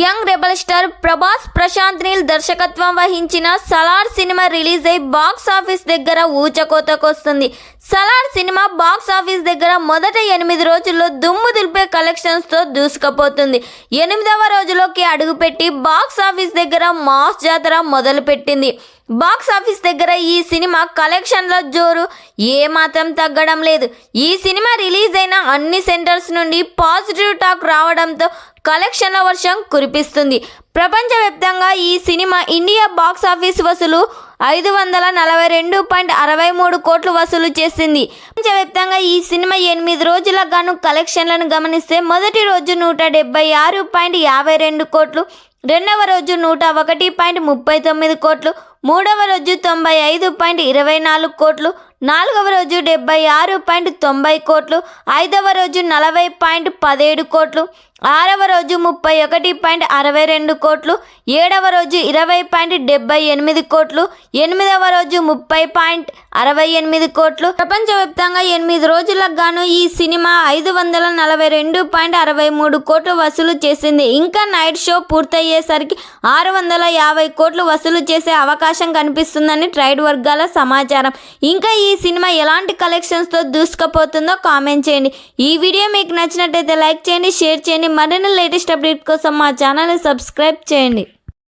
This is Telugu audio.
Young rebel star Prabhas Prashanth Neel దర్శకత్వం వహించిన సలార్ సినిమా రిలీజ్ అయి బాక్స్ ఆఫీస్ దగ్గర ఊచకోతకొస్తుంది. సలార్ సినిమా బాక్స్ ఆఫీస్ దగ్గర మొదట 8 రోజుల్లో దుమ్ము దులిపే కలెక్షన్స్ తో దూసుకుపోతుంది. 8వ రోజులోకి అడుగుపెట్టి బాక్స్ ఆఫీస్ దగ్గర మాస్ జాతర మొదలుపెట్టింది. బాక్స్ ఆఫీస్ దగ్గర ఈ సినిమా కలెక్షన్ల జోరు ఏమాత్రం తగ్గడం లేదు. ఈ సినిమా రిలీజ్ అయిన అన్ని సెంటర్స్ నుండి పాజిటివ్ టాక్ రావడంతో కలెక్షన్ల వర్షం కురిపిస్తుంది. ప్రపంచవ్యాప్తంగా ఈ సినిమా ఇండియా బాక్స్ ఆఫీస్ వసూలు 542.63 కోట్లు వసూలు చేసింది. ప్రపంచవ్యాప్తంగా ఈ సినిమా 8 రోజులకు గాను కలెక్షన్లను గమనిస్తే మొదటి రోజు 176.52 కోట్లు, రెండవ రోజు 101.39 కోట్లు, మూడవ రోజు 95.24 కోట్లు, నాలుగవ రోజు 76.90 కోట్లు, ఐదవ రోజు 40.17 కోట్లు, ఆరవ రోజు 31.62 కోట్లు, ఏడవ రోజు 20.78 కోట్లు, ఎనిమిదవ రోజు 30.68 కోట్లు. ప్రపంచవ్యాప్తంగా 8 రోజులకు గాను ఈ సినిమా 542.63 కోట్లు వసూలు చేసింది. ఇంకా నైట్ షో పూర్తయ్యేసరికి 650 కోట్లు వసూలు చేసే అవకాశం కనిపిస్తుందని ట్రేడ్ వర్గాల సమాచారం. ఇంకా ఈ సినిమా ఎలాంటి కలెక్షన్స్తో దూసుకుపోతుందో కామెంట్ చేయండి. ఈ వీడియో మీకు నచ్చినట్టయితే లైక్ చేయండి, షేర్ చేయండి. మరిన్ని లేటెస్ట్ అప్డేట్ కోసం మా ఛానల్ని సబ్స్క్రైబ్ చేయండి.